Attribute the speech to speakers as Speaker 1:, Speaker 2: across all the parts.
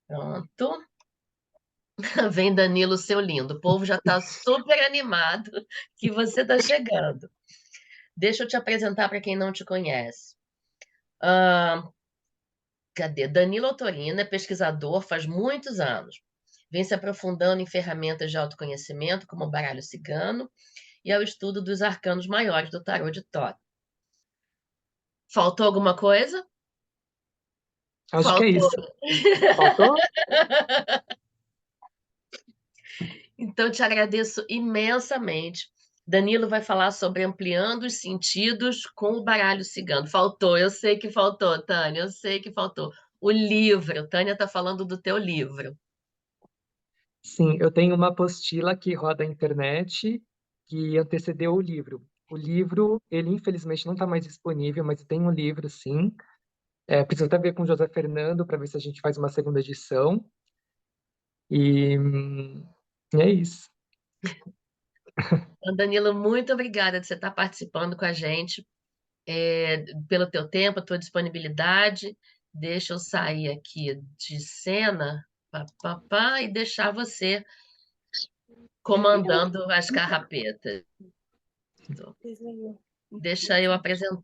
Speaker 1: Pronto. Vem Danilo, seu lindo. O povo já está super animado que você está chegando. Deixa eu te apresentar para quem não te conhece. Ah, cadê? Danilo Torino é pesquisador faz muitos anos. Vem se aprofundando em ferramentas de autoconhecimento, como o baralho cigano, e ao estudo dos arcanos maiores do tarô de Thoth. Faltou alguma coisa?
Speaker 2: Acho que é
Speaker 1: Faltou.
Speaker 2: isso. Faltou?
Speaker 1: Então, te agradeço imensamente. Danilo vai falar sobre ampliando os sentidos com o baralho cigano. Faltou, eu sei que faltou, Tânia, eu sei que faltou. O livro, Tânia está falando do teu livro.
Speaker 2: Sim, eu tenho uma apostila que roda a internet que antecedeu o livro. O livro, ele infelizmente não está mais disponível, mas tem um livro, sim. Preciso até ver com o José Fernando para ver se a gente faz uma segunda edição. E é isso.
Speaker 1: Então, Danilo, muito obrigada de você estar participando com a gente, pelo teu tempo, a tua disponibilidade. Deixa eu sair aqui de cena, pá, pá, pá, e deixar você comandando as carrapetas. Deixa eu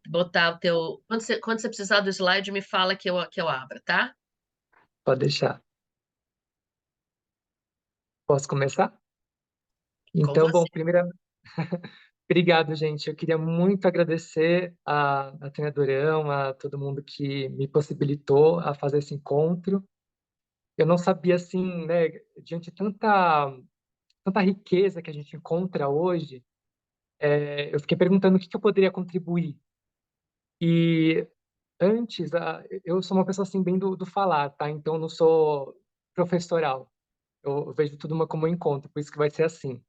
Speaker 1: botar o teu. Quando você precisar do slide, me fala que eu abro, tá?
Speaker 2: Pode deixar. Posso começar?
Speaker 1: Com
Speaker 2: Então, bom,
Speaker 1: você.
Speaker 2: primeiro, obrigado, gente. Eu queria muito agradecer a Tânia Durão, a todo mundo que me possibilitou a fazer esse encontro. Eu não sabia, assim, né, diante de tanta riqueza que a gente encontra hoje, eu fiquei perguntando o que que eu poderia contribuir. E antes, eu sou uma pessoa, assim, bem do falar, tá? Então, eu não sou professoral. Eu vejo tudo como um encontro, por isso que vai ser assim.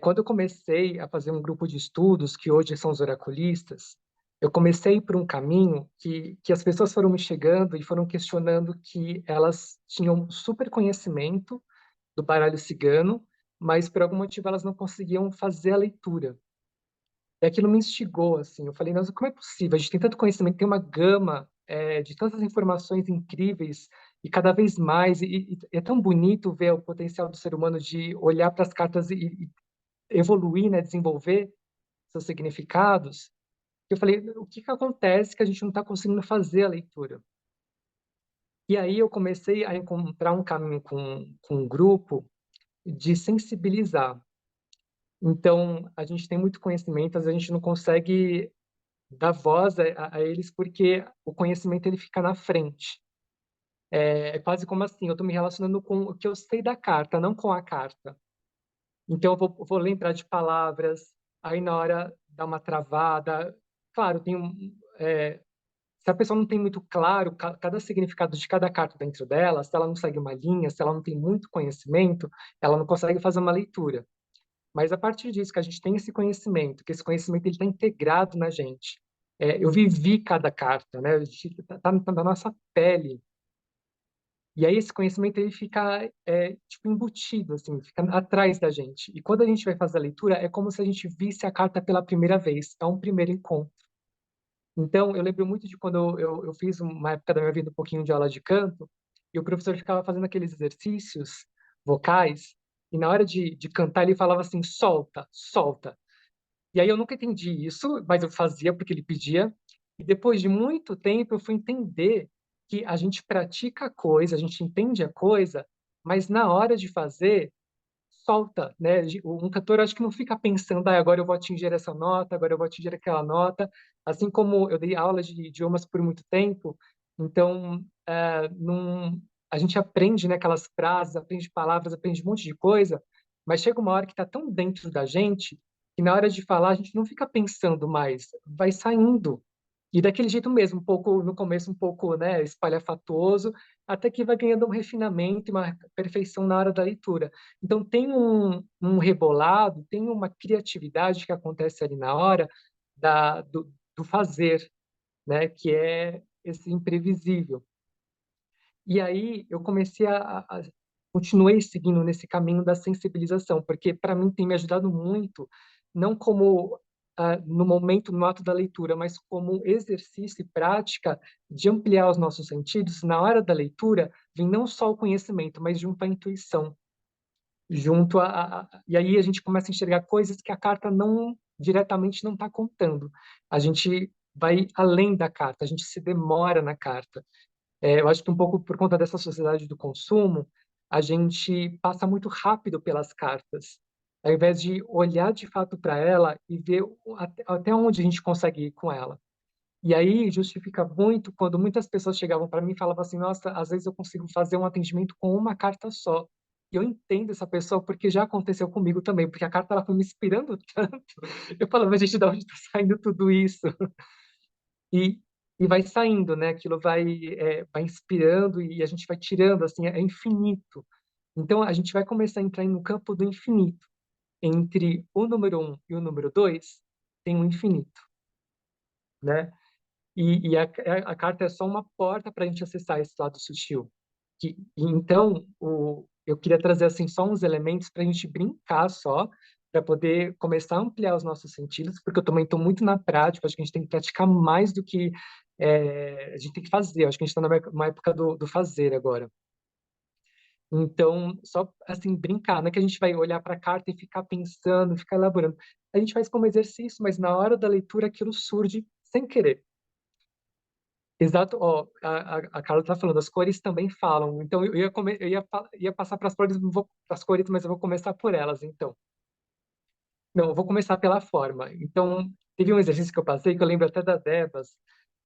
Speaker 2: Quando eu comecei a fazer um grupo de estudos, que hoje são os oraculistas, eu comecei por um caminho que as pessoas foram me chegando e foram questionando que elas tinham super conhecimento do baralho cigano, mas por algum motivo elas não conseguiam fazer a leitura. E aquilo me instigou, assim. Eu falei, nossa, como é possível? A gente tem tanto conhecimento, tem uma gama, de tantas informações incríveis e cada vez mais. E é tão bonito ver o potencial do ser humano de olhar para as cartas e evoluir, né, desenvolver seus significados. Eu falei, o que que acontece que a gente não está conseguindo fazer a leitura? E aí eu comecei a encontrar um caminho com um grupo de sensibilizar. Então, a gente tem muito conhecimento, mas a gente não consegue dar voz a eles porque o conhecimento ele fica na frente. É quase como assim, eu estou me relacionando com o que eu sei da carta, não com a carta. Então, eu vou lembrar de palavras, aí na hora dá uma travada. Claro, se a pessoa não tem muito claro cada significado de cada carta dentro dela, se ela não segue uma linha, se ela não tem muito conhecimento, ela não consegue fazer uma leitura. Mas a partir disso, que a gente tem esse conhecimento, que esse conhecimento está integrado na gente. Eu vivi cada carta, né? Está na nossa pele. E aí esse conhecimento ele fica tipo embutido, assim, fica atrás da gente. E quando a gente vai fazer a leitura, é como se a gente visse a carta pela primeira vez. É um primeiro encontro. Então, eu lembro muito de quando eu fiz uma época da minha vida um pouquinho de aula de canto, e o professor ficava fazendo aqueles exercícios vocais, e na hora de cantar ele falava assim, solta, solta. E aí eu nunca entendi isso, mas eu fazia porque ele pedia. E depois de muito tempo eu fui entender que a gente pratica a coisa, a gente entende a coisa, mas na hora de fazer, solta, né? Um cantor acho que não fica pensando, agora eu vou atingir essa nota, agora eu vou atingir aquela nota. Assim como eu dei aulas de idiomas por muito tempo, então a gente aprende, né, aquelas frases, aprende palavras, aprende um monte de coisa, mas chega uma hora que está tão dentro da gente que na hora de falar a gente não fica pensando mais, vai saindo. E daquele jeito mesmo, um pouco no começo, um pouco, né, espalhafatoso, até que vai ganhando um refinamento e uma perfeição na hora da leitura. Então, tem um rebolado, tem uma criatividade que acontece ali na hora do fazer, né? Que é esse imprevisível. E aí eu comecei continuei seguindo nesse caminho da sensibilização, porque para mim tem me ajudado muito, não como no momento, no ato da leitura, mas como um exercício e prática de ampliar os nossos sentidos, na hora da leitura, vem não só o conhecimento, mas junto à intuição, junto e aí a gente começa a enxergar coisas que a carta não diretamente não está contando. A gente vai além da carta, a gente se demora na carta. Eu acho que um pouco por conta dessa sociedade do consumo, a gente passa muito rápido pelas cartas, ao invés de olhar de fato para ela e ver até onde a gente consegue ir com ela. E aí justifica muito quando muitas pessoas chegavam para mim e falavam assim: Nossa, às vezes eu consigo fazer um atendimento com uma carta só. E eu entendo essa pessoa porque já aconteceu comigo também, porque a carta ela foi me inspirando tanto. Eu falava, mas gente, de onde está saindo tudo isso? E, e vai saindo, né? Aquilo vai inspirando e a gente vai tirando, assim, é infinito. Então a gente vai começar a entrar no campo do infinito. Entre o número um e o número 2 tem um infinito, né? E a carta é só uma porta para a gente acessar esse lado sutil. Então, eu queria trazer assim só uns elementos para a gente brincar só, para poder começar a ampliar os nossos sentidos, porque eu também estou muito na prática, acho que a gente tem que praticar mais do que a gente tem que fazer. Acho que a gente está numa época do fazer agora. Então, só assim, brincar, não é que a gente vai olhar para a carta e ficar pensando, ficar elaborando. A gente faz como exercício, mas na hora da leitura aquilo surge sem querer. Exato, ó, a Carla está falando, as cores também falam. Então eu ia passar para as cores, mas eu vou começar por elas, então. Não, eu vou começar pela forma. Então, teve um exercício que eu passei que eu lembro até da Debas,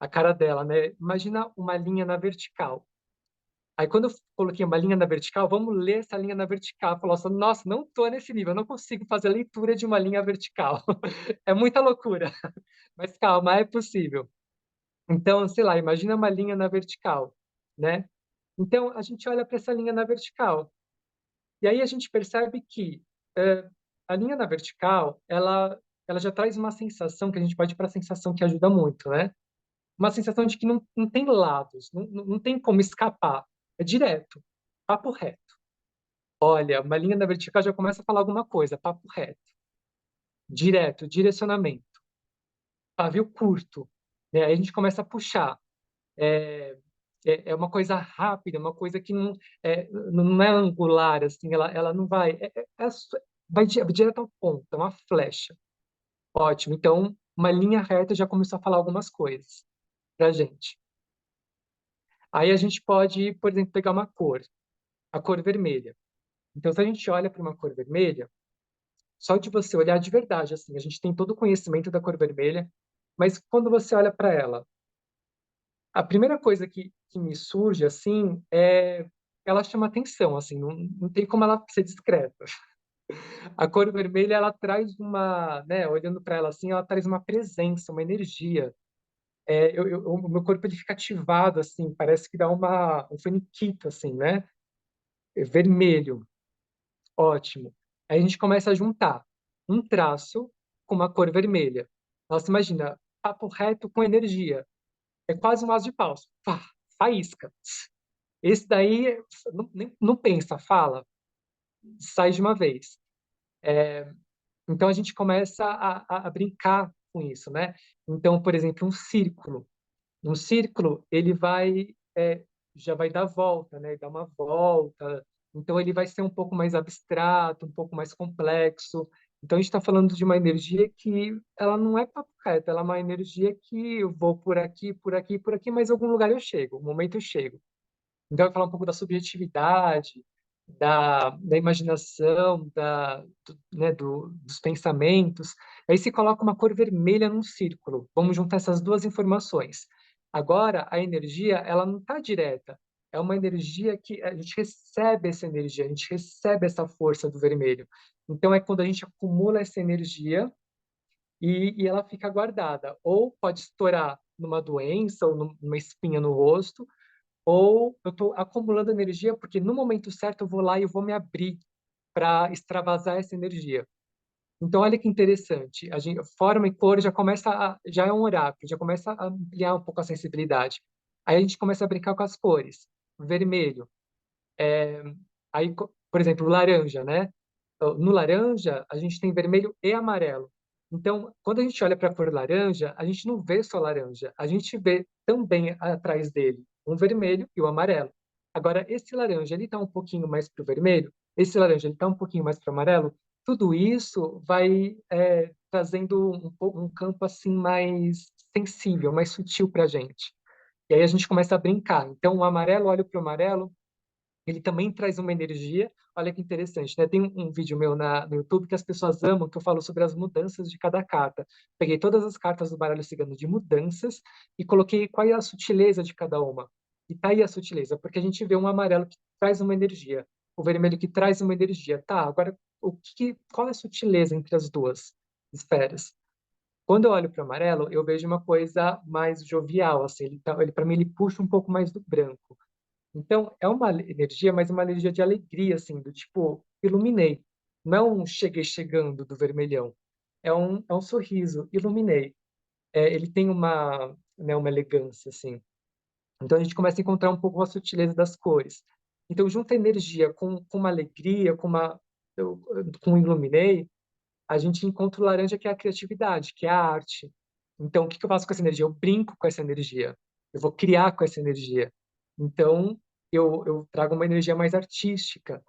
Speaker 2: a cara dela, né? Imagina uma linha na vertical. Aí quando eu coloquei uma linha na vertical, vamos ler essa linha na vertical. Falou assim, nossa, não estou nesse nível, eu não consigo fazer a leitura de uma linha vertical. É muita loucura. Mas calma, é possível. Então, sei lá, imagina uma linha na vertical, né? Então, a gente olha para essa linha na vertical. E aí a gente percebe que a linha na vertical, ela já traz uma sensação, que a gente pode ir para a sensação que ajuda muito, né? Uma sensação de que não tem lados, não tem como escapar. É direto, papo reto. Olha, uma linha na vertical já começa a falar alguma coisa, papo reto. Direto, direcionamento. Pavio curto, né? Aí a gente começa a puxar. É, é uma coisa rápida, uma coisa que não é angular, assim, ela não vai. Vai direto ao ponto, é uma flecha. Ótimo. Então, uma linha reta já começou a falar algumas coisas pra gente. Aí a gente pode, por exemplo, pegar uma cor, a cor vermelha. Então, se a gente olha para uma cor vermelha, só de você olhar de verdade, assim, a gente tem todo o conhecimento da cor vermelha, mas quando você olha para ela, a primeira coisa que me surge, assim, ela chama atenção, assim, não tem como ela ser discreta. A cor vermelha, ela traz né, olhando para ela assim, ela traz uma presença, uma energia. O meu corpo ele fica ativado, assim, parece que dá um feniquito, assim, né? Vermelho, ótimo. Aí a gente começa a juntar um traço com uma cor vermelha. Nossa, imagina, papo reto com energia. É quase um as de paus. Pá, faísca. Esse daí não pensa, fala, sai de uma vez. Então a gente começa a brincar com isso, né? Então, por exemplo, um círculo. Um círculo, ele já vai dar volta, né? Dar uma volta. Então ele vai ser um pouco mais abstrato, um pouco mais complexo. Então a gente está falando de uma energia que ela não é papo reto, ela é uma energia que eu vou por aqui, por aqui, por aqui, mas em algum lugar eu chego, um momento eu chego. Então, vai falar um pouco da subjetividade, da imaginação, né, dos pensamentos. Aí se coloca uma cor vermelha num círculo. Vamos juntar essas duas informações. Agora, a energia, ela não está direta. É uma energia que a gente recebe essa energia, a gente recebe essa força do vermelho. Então, é quando a gente acumula essa energia e ela fica guardada. Ou pode estourar numa doença ou numa espinha no rosto, ou eu estou acumulando energia porque no momento certo eu vou lá e eu vou me abrir para extravasar essa energia. Então, olha que interessante. A gente, forma e cor já é um oráculo, já começa a ampliar um pouco a sensibilidade. Aí a gente começa a brincar com as cores. Vermelho. Aí, por exemplo, laranja, né? Então, no laranja, a gente tem vermelho e amarelo. Então, quando a gente olha para a cor laranja, a gente não vê só laranja, a gente vê também atrás dele um vermelho e o amarelo. Agora, esse laranja, ele está um pouquinho mais para o vermelho, esse laranja, ele está um pouquinho mais para o amarelo, tudo isso vai trazendo um campo assim mais sensível, mais sutil para a gente. E aí a gente começa a brincar. Então, o amarelo olha para o amarelo, ele também traz uma energia. Olha que interessante, né? Tem um vídeo meu no YouTube que as pessoas amam, que eu falo sobre as mudanças de cada carta. Peguei todas as cartas do baralho cigano de mudanças e coloquei qual é a sutileza de cada uma. E tá aí a sutileza, porque a gente vê um amarelo que traz uma energia, o vermelho que traz uma energia. Tá, agora qual é a sutileza entre as duas esferas? Quando eu olho para o amarelo, eu vejo uma coisa mais jovial, assim, ele para mim ele puxa um pouco mais do branco. Então, é uma energia, mas uma energia de alegria, assim, do tipo, iluminei. Não é um cheguei chegando do vermelhão. É um sorriso, iluminei. Ele tem uma elegância, assim. Então, a gente começa a encontrar um pouco a sutileza das cores. Então, junta a energia com uma alegria, com um iluminei, a gente encontra o laranja, que é a criatividade, que é a arte. Então, o que que eu faço com essa energia? Eu brinco com essa energia. Eu vou criar com essa energia. Então, eu trago uma energia mais artística.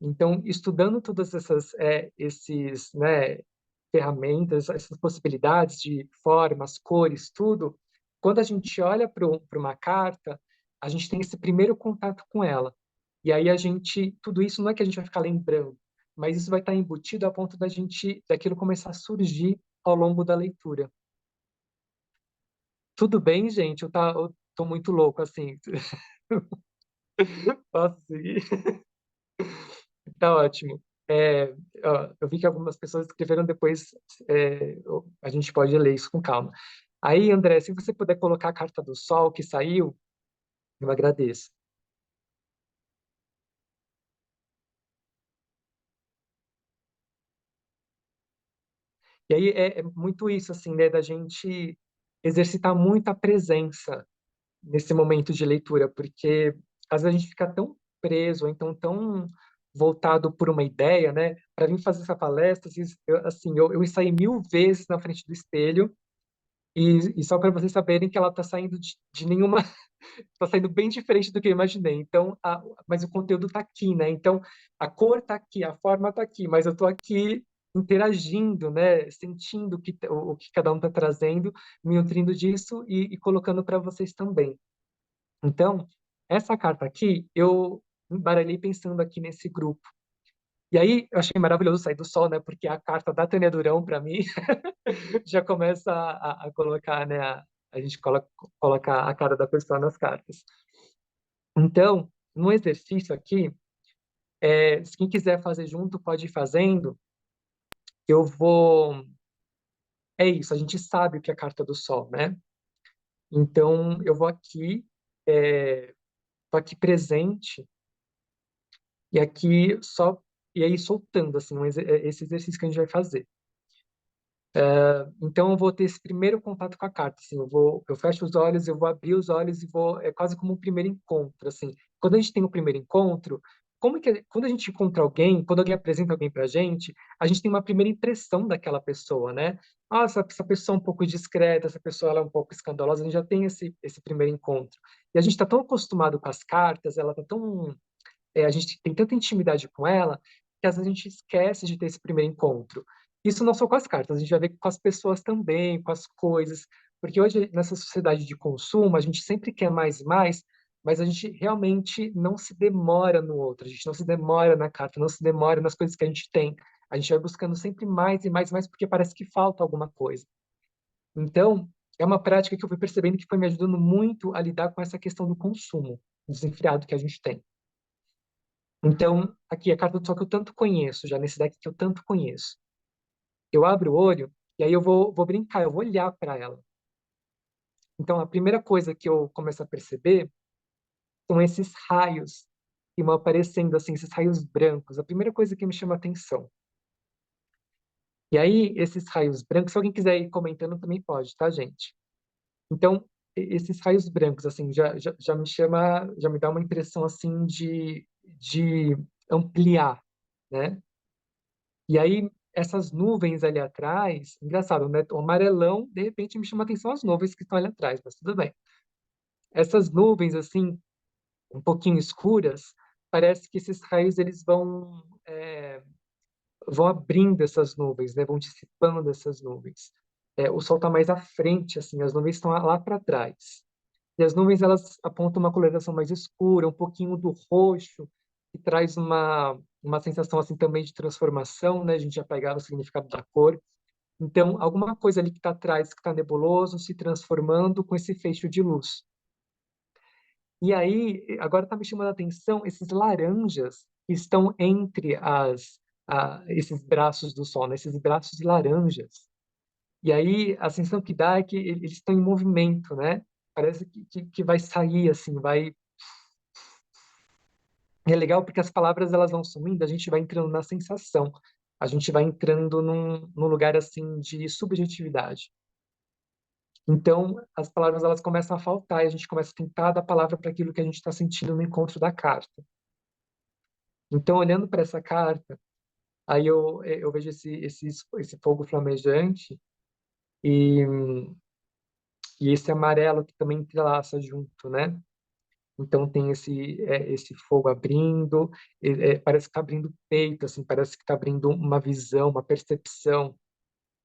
Speaker 2: Então, estudando todas né, ferramentas, essas possibilidades de formas, cores, tudo, quando a gente olha para uma carta, a gente tem esse primeiro contato com ela. E aí tudo isso não é que a gente vai ficar lembrando, mas isso vai estar embutido a ponto daquilo começar a surgir ao longo da leitura. Tudo bem, gente? Eu tô muito louco, assim. Posso seguir? Tá ótimo. Eu vi que algumas pessoas escreveram depois, a gente pode ler isso com calma. Aí, André, se você puder colocar a carta do Sol que saiu, eu agradeço. E aí é muito isso, assim, né, da gente exercitar muito a presença nesse momento de leitura, porque às vezes a gente fica tão preso, ou então tão voltado por uma ideia, né? Para vir fazer essa palestra, eu ensaiei 1000 vezes na frente do espelho, e só para vocês saberem que ela está saindo de nenhuma, está saindo bem diferente do que eu imaginei. Então, mas o conteúdo está aqui, né? Então, a cor está aqui, a forma está aqui, mas eu estou aqui interagindo, né? Sentindo o que cada um está trazendo, me nutrindo disso e colocando para vocês também. Então, essa carta aqui, eu embaralhei pensando aqui nesse grupo. E aí, eu achei maravilhoso sair do sol, né? Porque a carta da Tânia Durão, para mim, já começa a colocar, né? A gente coloca a cara da pessoa nas cartas. Então, no exercício aqui, se quem quiser fazer junto, pode ir fazendo. Eu vou. É isso, a gente sabe o que é a carta do sol, né? Então, eu vou aqui, tô aqui presente, e aqui só. E aí, soltando, assim, esse exercício que a gente vai fazer. Então, eu vou ter esse primeiro contato com a carta, assim, eu fecho os olhos, eu vou abrir os olhos e é quase como um primeiro encontro, assim. Quando a gente tem o primeiro encontro, quando a gente encontra alguém, quando alguém apresenta alguém pra a gente tem uma primeira impressão daquela pessoa, né? Ah, essa pessoa é um pouco discreta, essa pessoa ela é um pouco escandalosa, a gente já tem esse primeiro encontro. E a gente está tão acostumado com as cartas, a gente tem tanta intimidade com ela, que às vezes a gente esquece de ter esse primeiro encontro. Isso não só com as cartas, a gente vai ver com as pessoas também, com as coisas, porque hoje, nessa sociedade de consumo, a gente sempre quer mais e mais, mas a gente realmente não se demora no outro, a gente não se demora na carta, não se demora nas coisas que a gente tem. A gente vai buscando sempre mais e mais e mais, porque parece que falta alguma coisa. Então, é uma prática que eu fui percebendo que foi me ajudando muito a lidar com essa questão do consumo desenfreado que a gente tem. Então, aqui a carta do sol que eu tanto conheço, já nesse deck que eu tanto conheço. Eu abro o olho e aí eu vou brincar, eu vou olhar para ela. Então, a primeira coisa que eu começo a perceber são esses raios que vão aparecendo, assim, esses raios brancos. A primeira coisa que me chama a atenção. E aí, esses raios brancos, se alguém quiser ir comentando, também pode, tá, gente? Então, esses raios brancos, assim, já me chama, já me dá uma impressão, assim, de ampliar, né? E aí, essas nuvens ali atrás, engraçado, né? O amarelão, de repente, me chama a atenção as nuvens que estão ali atrás, mas tudo bem. Essas nuvens, assim, um pouquinho escuras, parece que esses raios eles vão abrindo essas nuvens, né? Vão dissipando essas nuvens. O sol está mais à frente, assim, as nuvens estão lá para trás. E as nuvens elas apontam uma coloração mais escura, um pouquinho do roxo, que traz uma sensação assim também de transformação, né? A gente já pegava o significado da cor. Então, alguma coisa ali que está atrás, que está nebuloso, se transformando com esse feixe de luz. E aí, agora está me chamando a atenção esses laranjas que estão entre esses braços do sol, né? Esses braços laranjas. E aí, a sensação que dá é que eles estão em movimento, né? Parece que vai sair, assim, vai... É legal porque as palavras, elas vão sumindo, a gente vai entrando na sensação. A gente vai entrando num lugar, assim, de subjetividade. Então, as palavras elas começam a faltar e a gente começa a tentar dar palavra para aquilo que a gente está sentindo no encontro da carta. Então, olhando para essa carta, aí eu vejo esse fogo flamejante e, e esse amarelo que também entrelaça junto, né? Então, tem esse fogo abrindo, parece que está abrindo o peito, assim, parece que está abrindo uma visão, uma percepção.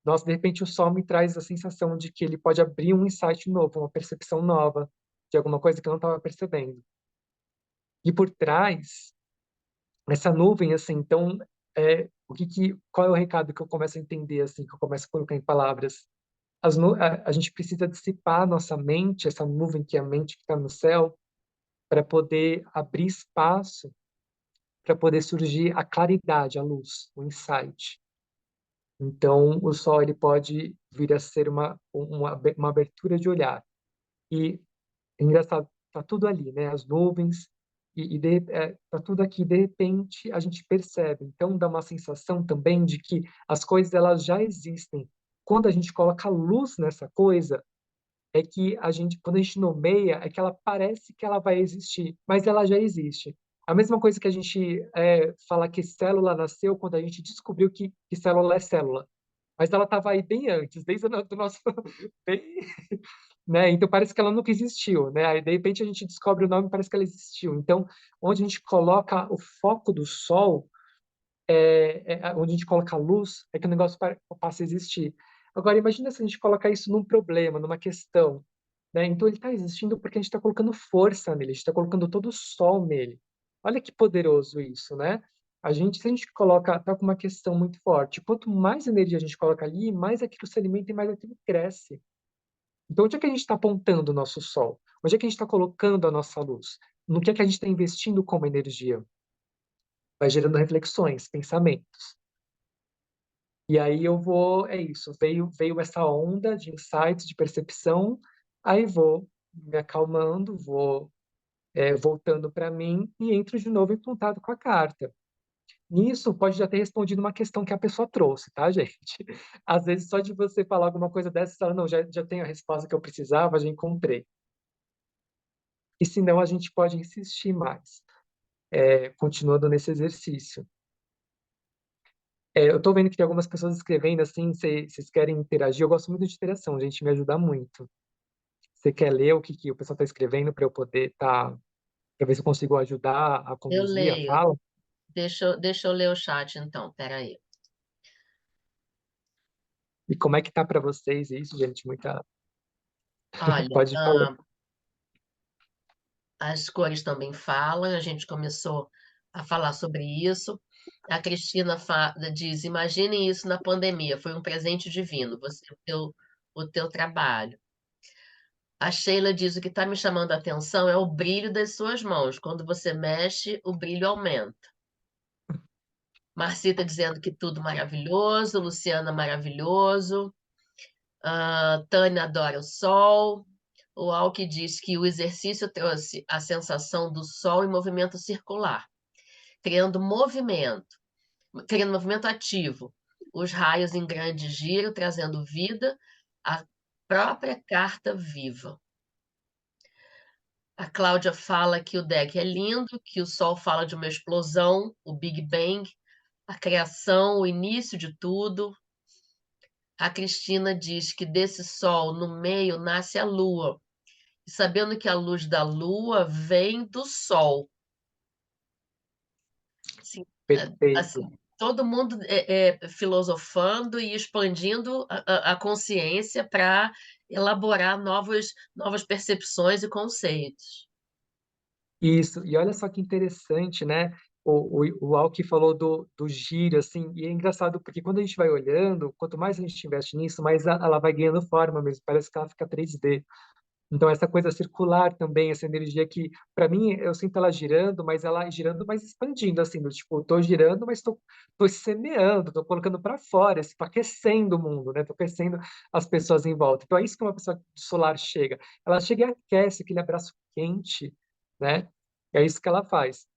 Speaker 2: Nossa, de repente o sol me traz a sensação de que ele pode abrir um insight novo, uma percepção nova de alguma coisa que eu não estava percebendo. E por trás, essa nuvem, assim, então, qual é o recado que eu começo a entender, assim, que eu começo a colocar em palavras? A gente precisa dissipar a nossa mente, essa nuvem que é a mente que está no céu, para poder abrir espaço, para poder surgir a claridade, a luz, o insight. Então, o sol ele pode vir a ser uma abertura de olhar. E é engraçado, tá tudo ali, né? As nuvens tá tudo aqui. De repente, a gente percebe. Então, dá uma sensação também de que as coisas elas já existem. Quando a gente coloca luz nessa coisa, é que quando a gente nomeia, é que ela parece que ela vai existir, mas ela já existe. A mesma coisa que a gente fala que célula nasceu quando a gente descobriu que célula é célula. Mas ela estava aí bem antes, desde o do nosso... bem, né? Então parece que ela nunca existiu, né? Aí de repente a gente descobre o nome e parece que ela existiu. Então, onde a gente coloca o foco do sol, onde a gente coloca a luz, é que o negócio passa a existir. Agora, imagina se a gente colocar isso num problema, numa questão, né? Então ele está existindo porque a gente está colocando força nele, a gente está colocando todo o sol nele. Olha que poderoso isso, né? Se a gente coloca, tá com uma questão muito forte, quanto mais energia a gente coloca ali, mais aquilo se alimenta e mais aquilo cresce. Então, onde é que a gente está apontando o nosso sol? Onde é que a gente está colocando a nossa luz? No que é que a gente está investindo como energia? Vai gerando reflexões, pensamentos. E aí é isso, veio essa onda de insights, de percepção, aí vou me acalmando, vou voltando para mim e entro de novo em contato com a carta. Nisso, pode já ter respondido uma questão que a pessoa trouxe, tá, gente? Às vezes, só de você falar alguma coisa dessa, você fala, não, já tenho a resposta que eu precisava, já encontrei. E se não, a gente pode insistir mais, continuando nesse exercício. Eu estou vendo que tem algumas pessoas escrevendo assim, vocês querem interagir? Eu gosto muito de interação, gente, me ajuda muito. Você quer ler o que o pessoal está escrevendo para eu poder para ver se eu consigo ajudar a
Speaker 1: Eu
Speaker 2: conduzir a
Speaker 1: leio.
Speaker 2: fala?
Speaker 1: Deixa eu ler o chat, então. Peraí.
Speaker 2: E como é que tá para vocês isso, gente? Muita...
Speaker 1: Olha,
Speaker 2: Pode falar.
Speaker 1: as cores também falam. A gente começou a falar sobre isso. A Cristina diz: imaginem isso na pandemia. Foi um presente divino. O teu trabalho. A Sheila diz: o que está me chamando a atenção é o brilho das suas mãos. Quando você mexe, o brilho aumenta. Marcita dizendo que tudo maravilhoso, Luciana maravilhoso, Tânia adora o sol, o Alck diz que o exercício trouxe a sensação do sol em movimento circular, criando movimento ativo, os raios em grande giro, trazendo vida, a própria carta viva. A Cláudia fala que o deck é lindo, que o sol fala de uma explosão, o Big Bang, a criação, o início de tudo. A Cristina diz que desse sol no meio nasce a lua, e sabendo que a luz da lua vem do sol. Assim,
Speaker 2: Perfeito.
Speaker 1: assim, todo mundo filosofando e expandindo a consciência para elaborar novas percepções e conceitos.
Speaker 2: Isso, e olha só que interessante, né? O Alck falou do giro, assim, e é engraçado porque quando a gente vai olhando, quanto mais a gente investe nisso, mais ela vai ganhando forma mesmo, parece que ela fica 3D. Então, essa coisa circular também, essa energia que, para mim, eu sinto ela girando, mas ela girando, mas expandindo, assim, do tipo, tô girando, mas tô semeando, tô colocando para fora, estou aquecendo o mundo, né? Tô aquecendo as pessoas em volta. Então, é isso que uma pessoa solar chega. Ela chega e aquece, aquele abraço quente, né? É isso que ela faz.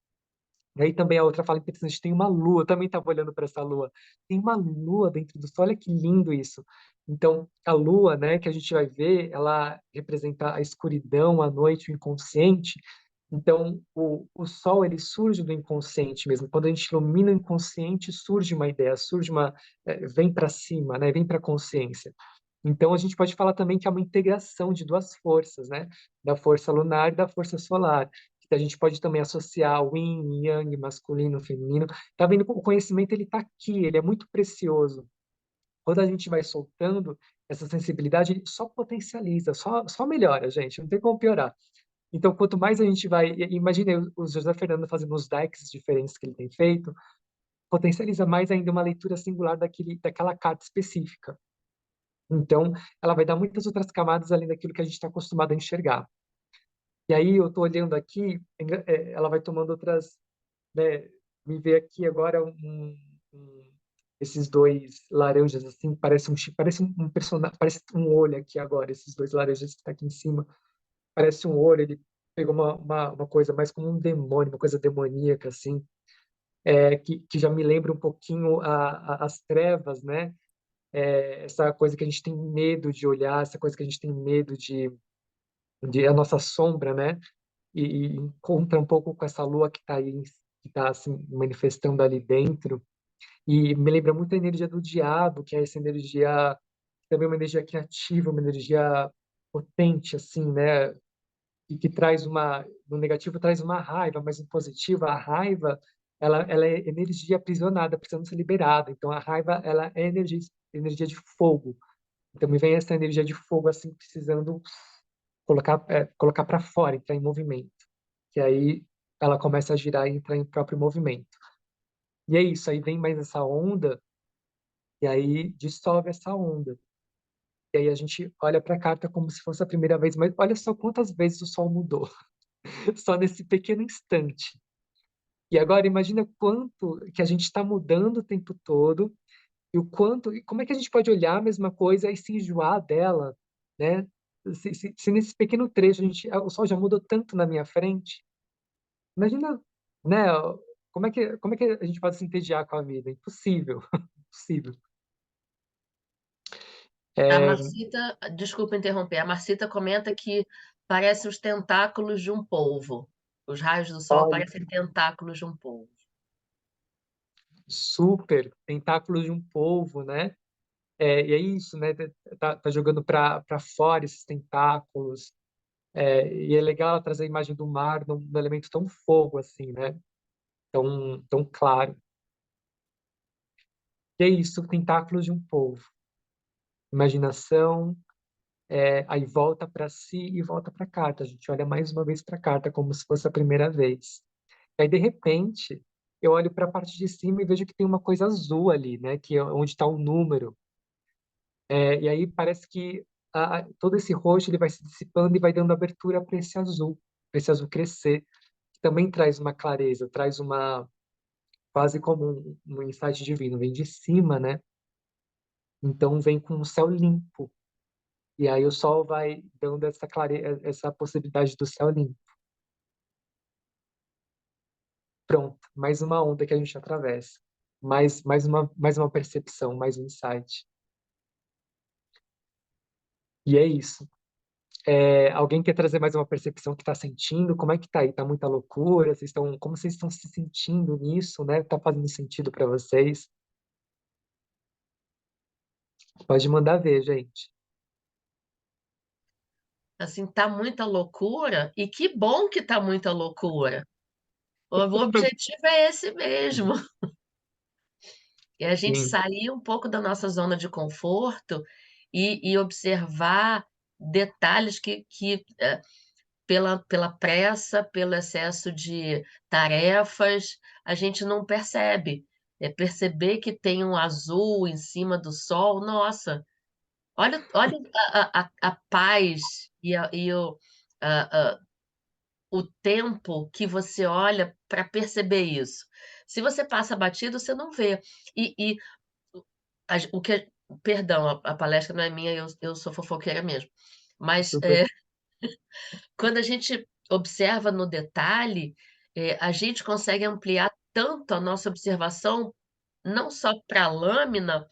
Speaker 2: E aí também a outra fala interessante, tem uma lua, eu também estava olhando para essa lua. Tem uma lua dentro do sol, olha que lindo isso. Então, a lua, né, que a gente vai ver, ela representa a escuridão, a noite, o inconsciente. Então, o sol, ele surge do inconsciente mesmo. Quando a gente ilumina o inconsciente, surge uma ideia, vem para cima, né, vem para a consciência. Então, a gente pode falar também que é uma integração de duas forças, né? Da força lunar e da força solar. Que a gente pode também associar o yin, yang, masculino, feminino. Tá vendo? O conhecimento, ele está aqui, ele é muito precioso. Quando a gente vai soltando essa sensibilidade, ele só potencializa, só melhora, gente, não tem como piorar. Então, quanto mais a gente vai... Imagine o José Fernando fazendo os decks diferentes que ele tem feito, potencializa mais ainda uma leitura singular daquela carta específica. Então, ela vai dar muitas outras camadas além daquilo que a gente está acostumado a enxergar. E aí, eu estou olhando aqui, ela vai tomando outras, né, me vê aqui agora esses dois laranjas assim, parece um personagem, parece um olho aqui agora, esses dois laranjas que está aqui em cima, parece um olho, ele pegou uma coisa mais como um demônio, uma coisa demoníaca assim, que já me lembra um pouquinho as trevas, né? Essa coisa que a gente tem medo de olhar, essa coisa que a gente tem medo de a nossa sombra, né? E encontra um pouco com essa lua que está aí, que está assim manifestando ali dentro. E me lembra muito a energia do diabo, que é essa energia também uma energia criativa, uma energia potente, assim, né? E que traz no negativo traz uma raiva, mas no positivo a raiva ela é energia aprisionada, precisando ser liberada. Então a raiva ela é energia de fogo. Então me vem essa energia de fogo assim precisando colocar para fora, entrar em movimento. Que aí ela começa a girar e entrar em próprio movimento. E é isso, aí vem mais essa onda e aí dissolve essa onda. E aí a gente olha para a carta como se fosse a primeira vez, mas olha só quantas vezes o sol mudou, só nesse pequeno instante. E agora imagina quanto que a gente está mudando o tempo todo e o quanto, e como é que a gente pode olhar a mesma coisa e se enjoar dela, né? Se nesse pequeno trecho o sol já mudou tanto na minha frente, imagina, né? Como é que a gente pode se entediar com a vida? Impossível, impossível.
Speaker 1: A
Speaker 2: É,
Speaker 1: Marcita, desculpa interromper, a Marcita comenta que parece os tentáculos de um polvo. Os raios do sol
Speaker 2: olha,
Speaker 1: parecem tentáculos de um polvo.
Speaker 2: super tentáculos de um polvo, né? E é isso, né? Tá jogando para fora esses tentáculos. E é legal ela trazer a imagem do mar num elemento tão fogo assim, né? Tão claro. E é isso, tentáculos de um polvo. Imaginação, aí volta para si e volta para a carta. A gente olha mais uma vez para a carta como se fosse a primeira vez. E aí, de repente, eu olho para a parte de cima e vejo que tem uma coisa azul ali, né? Que é onde está o número. E aí parece que todo esse roxo ele vai se dissipando e vai dando abertura para esse azul crescer, que também traz uma clareza, traz uma quase como um insight divino, vem de cima, né? Então vem com o céu limpo. E aí o sol vai dando essa clareza, essa possibilidade do céu limpo. Pronto, mais uma onda que a gente atravessa. Mais uma percepção, mais um insight. E é isso. Alguém quer trazer mais uma percepção que está sentindo? Como é que tá aí? Tá muita loucura? Como vocês estão se sentindo nisso, né? Tá fazendo sentido para vocês? Pode mandar ver, gente.
Speaker 1: Assim, tá muita loucura, e que bom que tá muita loucura. O objetivo é esse mesmo, é a gente
Speaker 2: Sim,
Speaker 1: sair um pouco da nossa zona de conforto e observar detalhes que pela pressa, pelo excesso de tarefas, a gente não percebe. É perceber que tem um azul em cima do sol, nossa, olha a paz o tempo que você olha para perceber isso. Se você passa batido, você não vê. E o que perdão, a palestra não é minha, eu sou fofoqueira mesmo. Mas,
Speaker 2: super.
Speaker 1: quando a gente observa no detalhe, a gente consegue ampliar tanto a nossa observação, não só para a lâmina,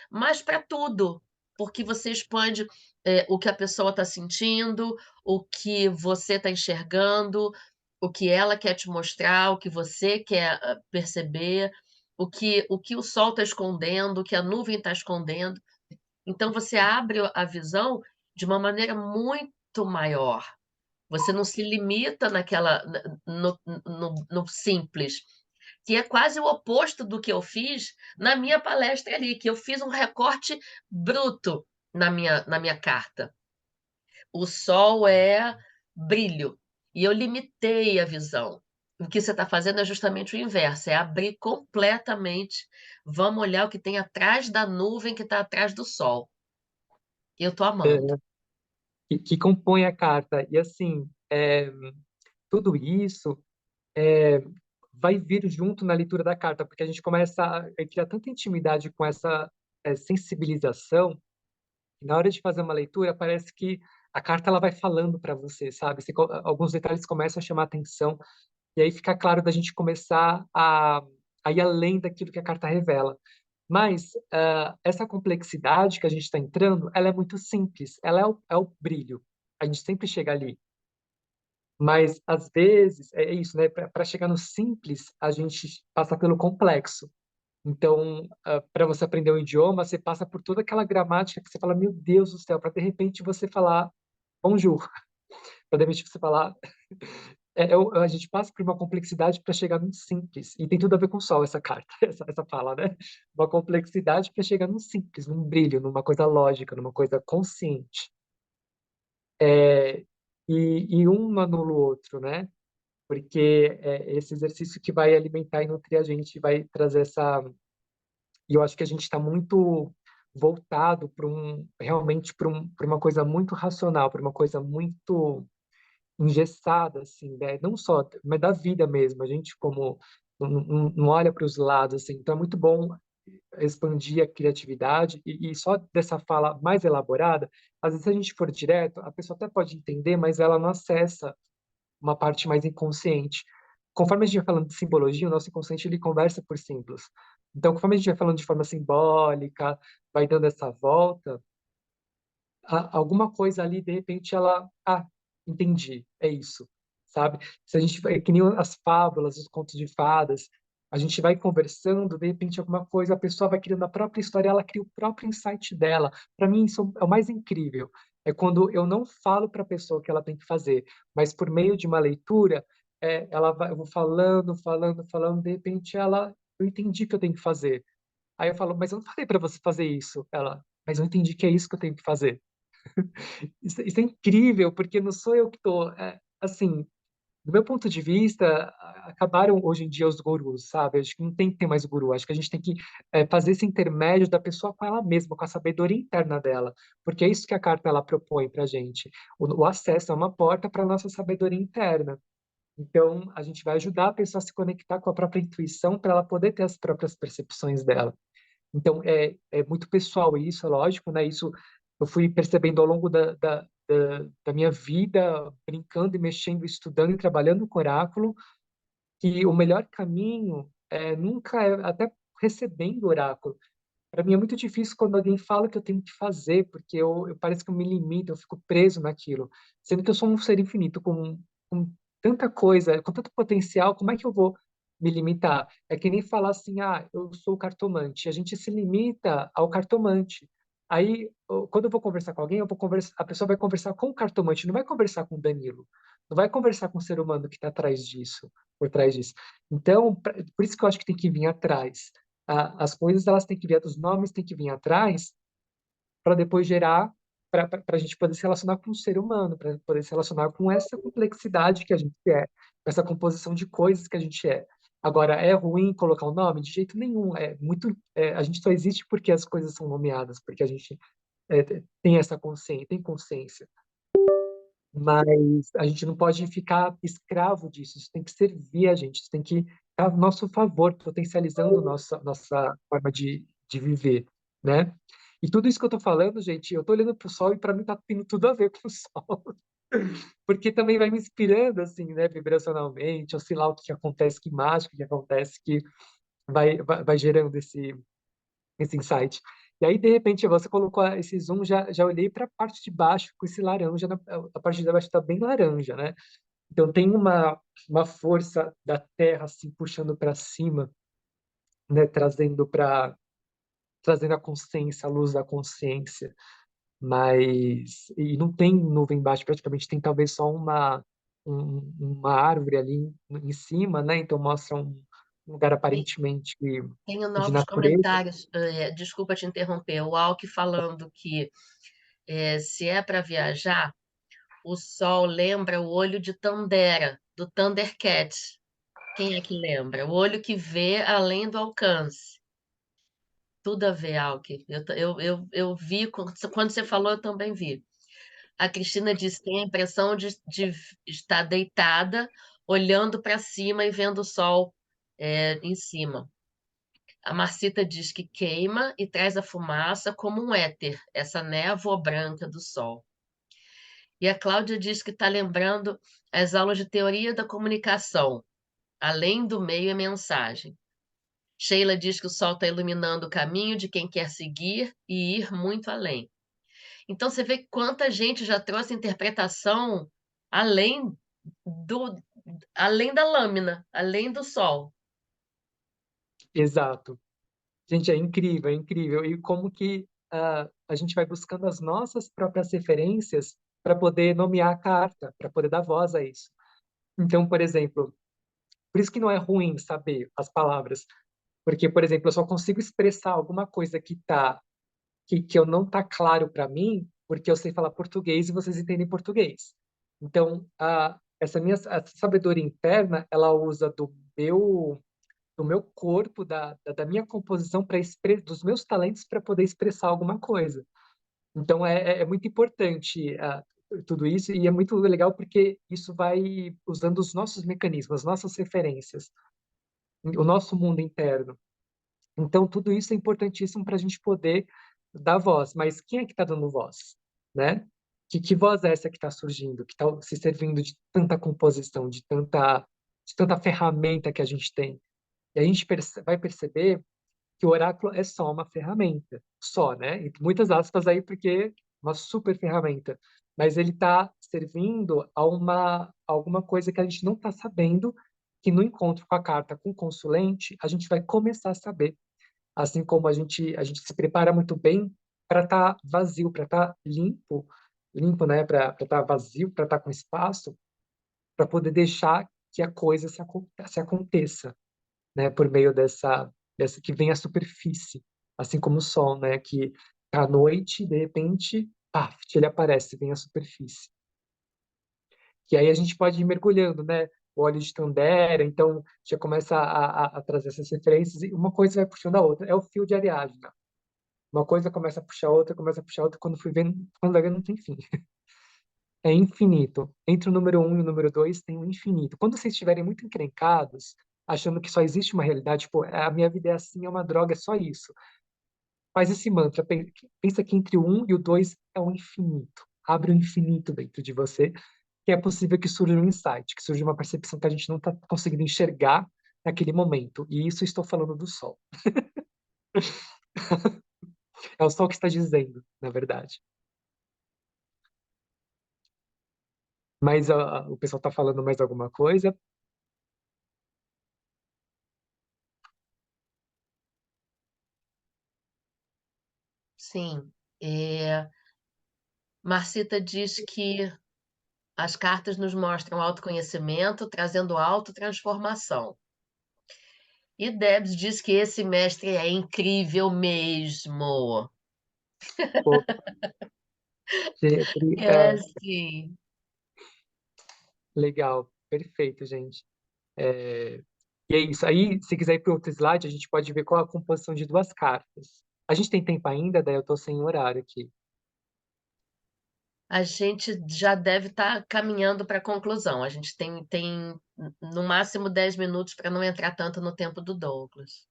Speaker 1: mas para tudo, porque você expande, o que a pessoa está sentindo, o que você está enxergando, o que ela quer te mostrar, o que você quer, perceber, o que o sol está escondendo, o que a nuvem está escondendo. Então você abre a visão de uma maneira muito maior. Você não se limita naquela no simples, que é quase o oposto do que eu fiz na minha palestra ali, que eu fiz um recorte bruto na minha carta. O sol é brilho, e eu limitei a visão. O que você está fazendo é justamente o inverso, é abrir completamente. Vamos olhar o que tem atrás da nuvem que está atrás do sol. Eu estou amando.
Speaker 2: É, que compõe a carta. E assim, tudo isso é, vai vir junto na leitura da carta, porque a gente começa a criar tanta intimidade com essa sensibilização, que na hora de fazer uma leitura, parece que a carta ela vai falando para você, sabe? Alguns detalhes começam a chamar atenção, e aí fica claro da gente começar a ir além daquilo que a carta revela. Mas essa complexidade que a gente está entrando, ela é muito simples, ela é o brilho. A gente sempre chega ali. Mas, às vezes, é isso, né? Para chegar no simples, a gente passa pelo complexo. Então, para você aprender um idioma, você passa por toda aquela gramática que você fala, meu Deus do céu, para de repente você falar bonjour, para de repente você falar. A gente passa por uma complexidade para chegar num simples. E tem tudo a ver com o sol, essa carta, essa fala, né? Uma complexidade para chegar num simples, num brilho, numa coisa lógica, numa coisa consciente. É, e um anula o outro, né? Porque é esse exercício que vai alimentar e nutrir a gente, vai trazer essa. E eu acho que a gente está muito voltado para realmente para uma coisa muito racional, para uma coisa muito engessada, assim, né? Não só, mas da vida mesmo. A gente como não olha para os lados, assim. Então é muito bom expandir a criatividade e só dessa fala mais elaborada, às vezes se a gente for direto, a pessoa até pode entender, mas ela não acessa uma parte mais inconsciente. Conforme a gente vai falando de simbologia, o nosso inconsciente ele conversa por símbolos. Então, conforme a gente vai falando de forma simbólica, vai dando essa volta, alguma coisa ali, de repente, entendi, é isso, sabe? Se a gente vai, que nem as fábulas, os contos de fadas, a gente vai conversando, de repente, alguma coisa, a pessoa vai criando a própria história, ela cria o próprio insight dela. Para mim, isso é o mais incrível. É quando eu não falo para a pessoa o que ela tem que fazer, mas por meio de uma leitura, eu vou falando, falando, falando, de repente, eu entendi que eu tenho que fazer. Aí eu falo, mas eu não falei para você fazer isso. Ela, mas eu entendi que é isso que eu tenho que fazer. Isso é incrível, porque não sou eu que estou. Assim, do meu ponto de vista, acabaram hoje em dia os gurus, sabe? Acho que não tem que ter mais guru. Acho que a gente tem que fazer esse intermédio da pessoa com ela mesma, com a sabedoria interna dela, porque é isso que a carta ela propõe para a gente. O acesso é uma porta para a nossa sabedoria interna. Então, a gente vai ajudar a pessoa a se conectar com a própria intuição para ela poder ter as próprias percepções dela. Então, é muito pessoal isso, é lógico, né? Isso eu fui percebendo ao longo da minha vida, brincando e mexendo, estudando e trabalhando com oráculo, que o melhor caminho nunca é, até recebendo oráculo, para mim é muito difícil quando alguém fala que eu tenho que fazer, porque parece que eu me limito, eu fico preso naquilo, sendo que eu sou um ser infinito com tanta coisa, com tanto potencial, como é que eu vou me limitar? É que nem falar assim, ah, eu sou cartomante. A gente se limita ao cartomante. Aí, quando eu vou conversar com alguém, a pessoa vai conversar com o cartomante, não vai conversar com o Danilo, não vai conversar com o ser humano que está atrás disso, por trás disso. Então, por isso que eu acho que tem que vir atrás. As coisas elas têm que vir, os nomes têm que vir atrás para depois gerar, para a gente poder se relacionar com o ser humano, para poder se relacionar com essa complexidade que a gente é, com essa composição de coisas que a gente é. Agora, é ruim colocar o nome? De jeito nenhum. A gente só existe porque as coisas são nomeadas, porque a gente tem essa consciência, tem consciência. Mas a gente não pode ficar escravo disso. Isso tem que servir a gente. Isso tem que estar a nosso favor, potencializando nossa forma de viver, né? E tudo isso que eu estou falando, gente, eu estou olhando para o sol e para mim está tendo tudo a ver com o sol. Porque também vai me inspirando, assim, né, vibracionalmente, ou sei lá o que acontece, que mágica que acontece, que vai gerando esse insight. E aí, de repente, você colocou esse zoom, já olhei para a parte de baixo com esse laranja, a parte de baixo está bem laranja, né? Então, tem uma força da terra, assim, puxando para cima, né? Trazendo a consciência, a luz da consciência. E não tem nuvem embaixo, praticamente tem talvez só uma árvore ali em cima, né? Então, mostra um lugar aparentemente
Speaker 1: Tenho
Speaker 2: de
Speaker 1: novos
Speaker 2: natureza.
Speaker 1: comentários. Desculpa te interromper. O Alck falando que se é para viajar, o sol lembra o olho de Tandera, do Thundercat. Quem é que lembra? O olho que vê além do alcance. Tudo a ver, Alck. Eu vi, quando você falou, eu também vi. A Cristina disse que tem a impressão de estar deitada, olhando para cima e vendo o sol em cima. A Marcita diz que queima e traz a fumaça como um éter, essa névoa branca do sol. E a Cláudia diz que está lembrando as aulas de teoria da comunicação, além do meio e mensagem. Sheila diz que o sol está iluminando o caminho de quem quer seguir e ir muito além. Então você vê quanta gente já trouxe interpretação além do além da lâmina, além do sol.
Speaker 2: Exato. Gente, é incrível, é incrível. E como que a gente vai buscando as nossas próprias referências para poder nomear a carta, para poder dar voz a isso. Então, por exemplo, por isso que não é ruim saber as palavras, porque, por exemplo, eu só consigo expressar alguma coisa que eu não tá claro para mim, porque eu sei falar português e vocês entendem português. Então, essa sabedoria interna, ela usa do meu corpo, da minha composição, dos meus talentos para poder expressar alguma coisa. Então, é muito importante tudo isso, e é muito legal porque isso vai usando os nossos mecanismos, as nossas referências, o nosso mundo interno. Então, tudo isso é importantíssimo para a gente poder dar voz. Mas quem é que está dando voz? Né? Que voz é essa que está surgindo, que está se servindo de tanta composição, de tanta ferramenta que a gente tem? E a gente vai perceber que o oráculo é só uma ferramenta, só, né? Entre muitas aspas aí, porque é uma super ferramenta. Mas ele está servindo a alguma coisa que a gente não está sabendo, que no encontro com a carta com o consulente, a gente vai começar a saber. Assim como a gente se prepara muito bem para estar vazio, para estar limpo, limpo, né? Para estar vazio, para estar com espaço, para poder deixar que a coisa se aconteça, né, por meio dessa que vem à superfície, assim como o sol, né, que à noite, de repente, paf, ele aparece, vem à superfície. Que aí a gente pode ir mergulhando, né, o óleo de Tandera, então já começa a trazer essas referências e uma coisa vai puxando a outra, é o fio de Ariadna. Uma coisa começa a puxar a outra, quando vai ver não tem fim. É infinito. Entre o número um e o número dois tem um infinito. Quando vocês estiverem muito encrencados, achando que só existe uma realidade, tipo, a minha vida é assim, é uma droga, é só isso. Faz esse mantra, pensa que entre o um e o dois é o infinito. Abre o infinito dentro de você, que é possível que surja um insight, que surja uma percepção que a gente não está conseguindo enxergar naquele momento. E isso estou falando do sol. É o sol que está dizendo, na verdade. Mas o pessoal está falando mais alguma coisa?
Speaker 1: Sim. Marcita diz que as cartas nos mostram autoconhecimento, trazendo autotransformação. E Debs diz que esse mestre é incrível mesmo.
Speaker 2: Pô,
Speaker 1: É, sim.
Speaker 2: legal, perfeito, gente. É, e é isso. Aí, se quiser ir para outro slide, a gente pode ver qual a composição de duas cartas. A gente tem tempo ainda, daí eu estou sem horário aqui.
Speaker 1: A gente já deve estar caminhando para a conclusão. A gente tem no máximo 10 minutos para não entrar tanto no tempo do Douglas.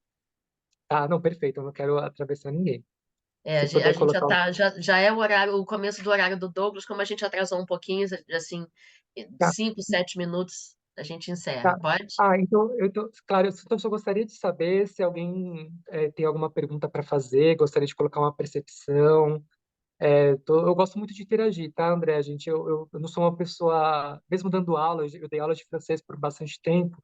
Speaker 2: Ah, não, perfeito, eu não quero atravessar ninguém.
Speaker 1: É,
Speaker 2: Se
Speaker 1: a
Speaker 2: puder
Speaker 1: gente
Speaker 2: colocar.
Speaker 1: já é o horário, o começo do horário do Douglas, como a gente atrasou um pouquinho, assim,
Speaker 2: Tá,
Speaker 1: 5, 7 minutos, a gente encerra.
Speaker 2: tá.
Speaker 1: Pode?
Speaker 2: Ah, então, claro, eu só gostaria de saber se alguém tem alguma pergunta para fazer, gostaria de colocar uma percepção. Eu gosto muito de interagir, tá, André? Eu não sou uma pessoa, mesmo dando aula, eu dei aula de francês por bastante tempo,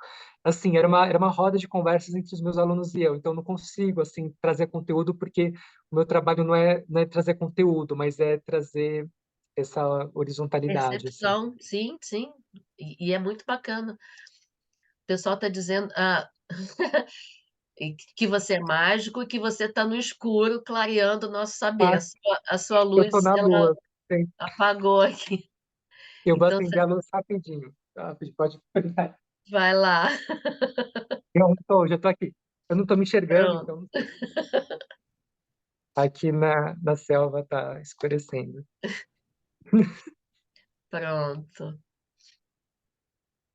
Speaker 2: assim, era uma roda de conversas entre os meus alunos e eu, então eu não consigo, assim, trazer conteúdo, porque o meu trabalho não é trazer conteúdo, mas é trazer essa horizontalidade, assim.
Speaker 1: Percepção, sim, sim. E é muito bacana. O pessoal está dizendo que você é mágico e que você está no escuro, clareando o nosso saber.
Speaker 2: Ah,
Speaker 1: A sua
Speaker 2: eu tô
Speaker 1: luz,
Speaker 2: na
Speaker 1: ela
Speaker 2: lua, sim.
Speaker 1: apagou aqui.
Speaker 2: Eu vou
Speaker 1: Então,
Speaker 2: acender a luz rapidinho, tá? Pode pegar.
Speaker 1: vai lá.
Speaker 2: Já tô aqui. Eu não tô me enxergando,
Speaker 1: Pronto.
Speaker 2: então aqui na selva tá escurecendo.
Speaker 1: Pronto.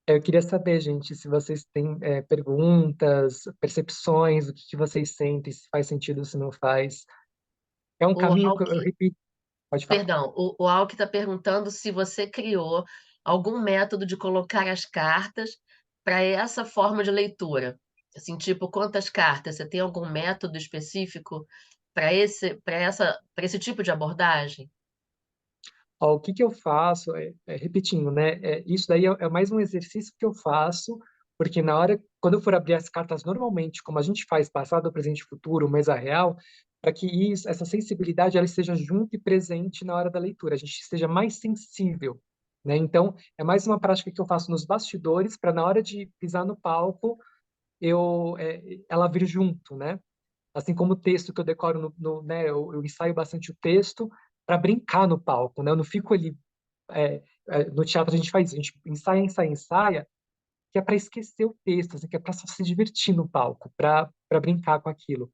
Speaker 2: Eu queria saber, gente, se vocês têm perguntas, percepções, o que que vocês sentem, se faz sentido, se não faz. É um
Speaker 1: O
Speaker 2: caminho que eu
Speaker 1: Alck,
Speaker 2: repito, pode falar.
Speaker 1: perdão, o Alck está perguntando se você criou algum método de colocar as cartas para essa forma de leitura. Assim, tipo, quantas cartas? Você tem algum método específico para esse tipo de abordagem?
Speaker 2: Ó, o que que eu faço, repetindo, né? Isso daí é mais um exercício que eu faço, porque quando eu for abrir as cartas normalmente, como a gente faz passado, presente e futuro, mesa real, para que essa sensibilidade ela esteja junto e presente na hora da leitura, a gente esteja mais sensível, né? Então, é mais uma prática que eu faço nos bastidores, para na hora de pisar no palco, ela vir junto, né? Assim como o texto que eu decoro né? Eu ensaio bastante o texto para brincar no palco, né? Eu não fico ali no teatro a gente faz isso, a gente ensaia, ensaia, ensaia, que é para esquecer o texto, assim, que é para só se divertir no palco, para brincar com aquilo.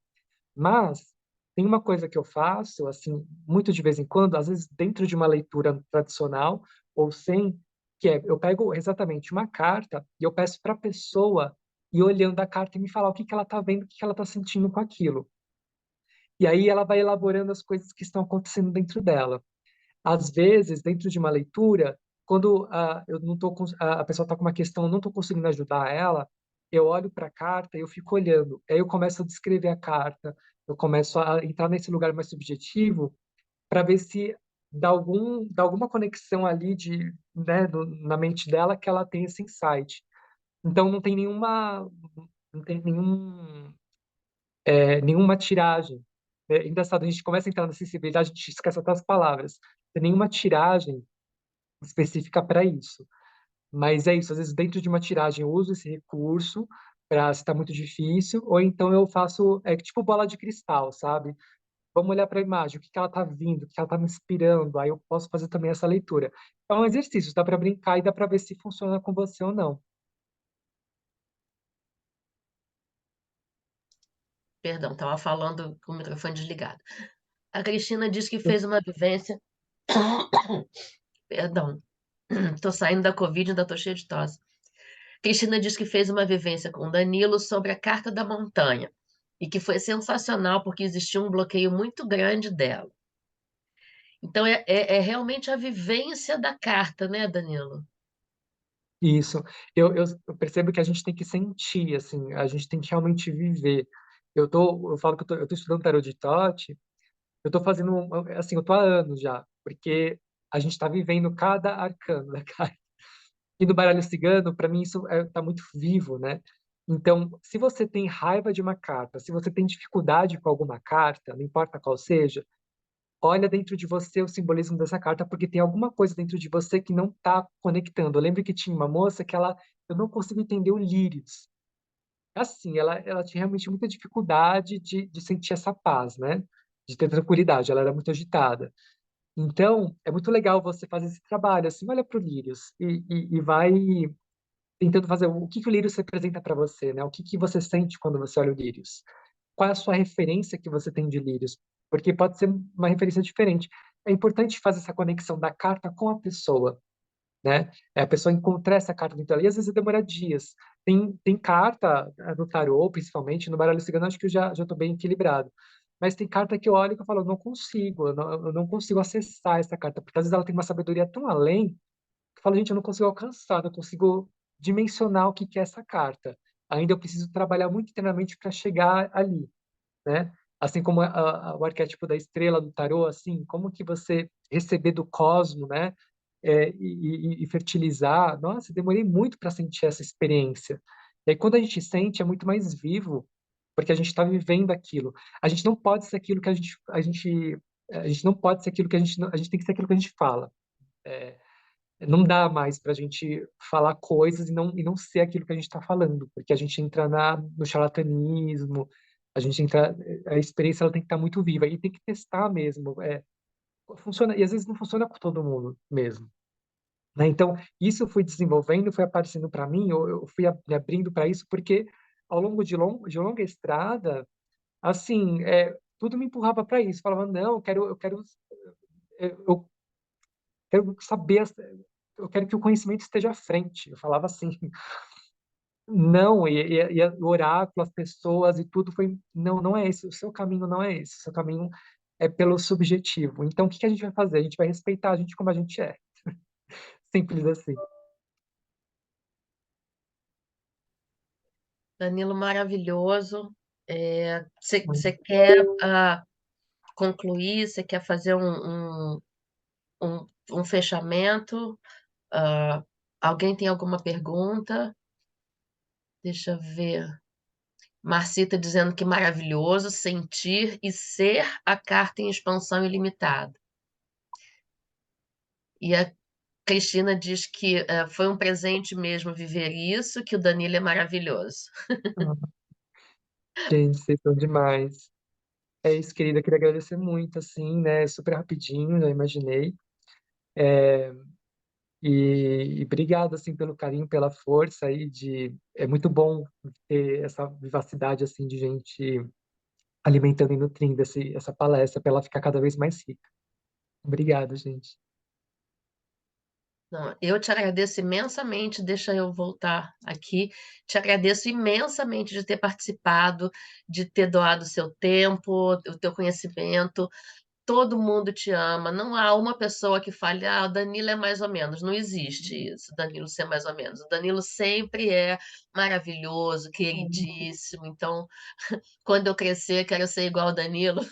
Speaker 2: Mas tem uma coisa que eu faço, assim, muito de vez em quando, às vezes dentro de uma leitura tradicional ou sem, que é eu pego exatamente uma carta e eu peço para a pessoa ir olhando a carta e me falar o que que ela está vendo, o que que ela está sentindo com aquilo. E aí ela vai elaborando as coisas que estão acontecendo dentro dela. Às vezes, dentro de uma leitura, quando eu não tô, a pessoa está com uma questão, eu não estou conseguindo ajudar ela, eu olho para a carta e eu fico olhando. Aí eu começo a descrever a carta, eu começo a entrar nesse lugar mais subjetivo para ver se dá alguma conexão ali né, na mente dela que ela tem esse insight. Então não tem nenhuma tiragem. É engraçado, a gente começa a entrar na sensibilidade, a gente esquece até as palavras. Não tem nenhuma tiragem específica para isso. Mas é isso, às vezes dentro de uma tiragem eu uso esse recurso para se está muito difícil, ou então eu faço, tipo bola de cristal, sabe? Vamos olhar para a imagem, o que que ela está vindo, o que que ela está me inspirando, aí eu posso fazer também essa leitura. É um exercício, dá para brincar e dá para ver se funciona com você ou não.
Speaker 1: Perdão, estava falando com o microfone desligado. A Cristina diz que fez uma vivência. Perdão, estou saindo da Covid, ainda estou cheia de tosse. Cristina diz que fez uma vivência com Danilo sobre a Carta da Montanha e que foi sensacional porque existia um bloqueio muito grande dela. Então, é realmente a vivência da carta, né, Danilo?
Speaker 2: Isso. Eu percebo que a gente tem que sentir, assim, a gente tem que realmente viver. Eu falo que eu tô estudando tarot de Tote, eu tô fazendo, assim, eu tô há anos já, porque a gente tá vivendo cada arcano da carta. E no baralho cigano, para mim, isso tá muito vivo, né? Então, se você tem raiva de uma carta, se você tem dificuldade com alguma carta, não importa qual seja, olha dentro de você o simbolismo dessa carta, porque tem alguma coisa dentro de você que não está conectando. Eu lembro que tinha uma moça que eu não consigo entender o lírios. Assim, ela tinha realmente muita dificuldade de sentir essa paz, né? De ter tranquilidade. Ela era muito agitada. Então, é muito legal você fazer esse trabalho, assim, olha para o lírios e vai tentando fazer o que que o lírios representa para você, né? O que que você sente quando você olha o lírios? Qual é a sua referência que você tem de lírios? Porque pode ser uma referência diferente. É importante fazer essa conexão da carta com a pessoa, né? É a pessoa encontrar essa carta dentro dela. E às vezes demora dias. Tem carta no tarô, principalmente, no baralho cigano, acho que já estou bem equilibrado. Mas tem carta que eu olho e eu falo, eu não consigo, eu não consigo acessar essa carta, porque às vezes ela tem uma sabedoria tão além eu falo, gente, eu não consigo alcançar, não consigo dimensionar o que que é essa carta. Ainda eu preciso trabalhar muito internamente para chegar ali, né? Assim como o arquétipo da estrela do tarô, assim, como que você receber do cosmo, né? E fertilizar. Nossa, eu demorei muito para sentir essa experiência. E aí, quando a gente sente, é muito mais vivo, porque a gente está vivendo aquilo. A gente não pode ser aquilo que a gente não pode ser aquilo que a gente, a gente tem que ser aquilo que a gente fala. É, não dá mais para a gente falar coisas e não ser aquilo que a gente está falando, porque a gente entra no charlatanismo, a gente entra, a experiência ela tem que estar muito viva e tem que testar mesmo. Funciona, e às vezes não funciona com todo mundo mesmo. Né? Então, isso eu fui desenvolvendo, foi aparecendo para mim, eu fui me abrindo para isso, porque ao longo de longa estrada, assim, tudo me empurrava para isso. Falava, não, eu quero saber, eu quero que o conhecimento esteja à frente. Eu falava assim, não, e o oráculo, as pessoas e tudo foi, não, não é esse, o seu caminho não é esse, o seu caminho é pelo subjetivo. Então, o que que a gente vai fazer? A gente vai respeitar a gente como a gente é. Simples assim.
Speaker 1: Danilo, maravilhoso. Você quer concluir? Você quer fazer um fechamento? Ah, alguém tem alguma pergunta? Deixa eu ver. Marcita dizendo que maravilhoso sentir e ser a carta em expansão ilimitada. E a Cristina diz que foi um presente mesmo viver isso, que o Danilo é maravilhoso.
Speaker 2: Ah, gente, vocês são demais. É isso, querida, eu queria agradecer muito, assim, né? Super rapidinho, já imaginei. E obrigado, assim, pelo carinho, pela força aí de... É muito bom ter essa vivacidade, assim, de gente alimentando e nutrindo essa palestra para ela ficar cada vez mais rica. Obrigado, gente.
Speaker 1: Não, eu te agradeço imensamente, deixa eu voltar aqui. Te agradeço imensamente de ter participado, de ter doado o seu tempo, o teu conhecimento. Todo mundo te ama. Não há uma pessoa que fale, ah, o Danilo é mais ou menos. Não existe isso, Danilo ser mais ou menos. O Danilo sempre é maravilhoso, queridíssimo. Então, quando eu crescer, quero ser igual ao Danilo.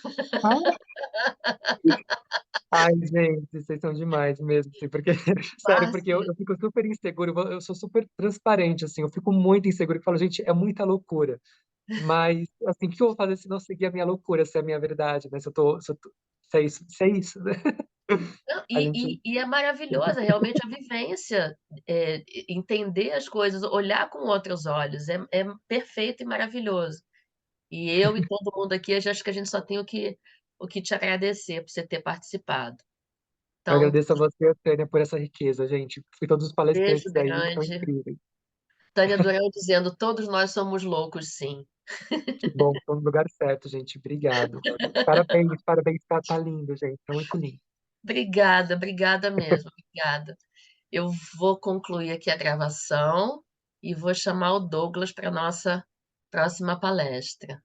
Speaker 2: Ah, ai, gente, vocês são demais mesmo, assim, porque, sério, porque
Speaker 1: Fácil.
Speaker 2: eu fico super inseguro, eu sou super transparente, assim, eu fico muito inseguro, eu falo, gente, é muita loucura, mas, assim, o que eu vou fazer se não seguir a minha loucura, se é a minha verdade, né, se é isso, né?
Speaker 1: Não,
Speaker 2: A gente,
Speaker 1: e é maravilhosa realmente a vivência, entender as coisas, olhar com outros olhos, é perfeito e maravilhoso. E eu e todo mundo aqui, eu acho que a gente só tem o que te agradecer por você ter participado.
Speaker 2: eu
Speaker 1: Então,
Speaker 2: agradeço a você, Tânia, por essa riqueza, gente, fui todos os
Speaker 1: beijo
Speaker 2: palestrantes aí, são
Speaker 1: grande.
Speaker 2: incríveis,
Speaker 1: Tânia Durão dizendo: todos nós somos loucos, sim.
Speaker 2: que bom, estou no lugar certo, gente, obrigado. Parabéns, parabéns, tá lindo, gente, tá muito lindo.
Speaker 1: Obrigada, obrigada mesmo, obrigada. Eu vou concluir aqui a gravação e vou chamar o Douglas para a nossa próxima palestra.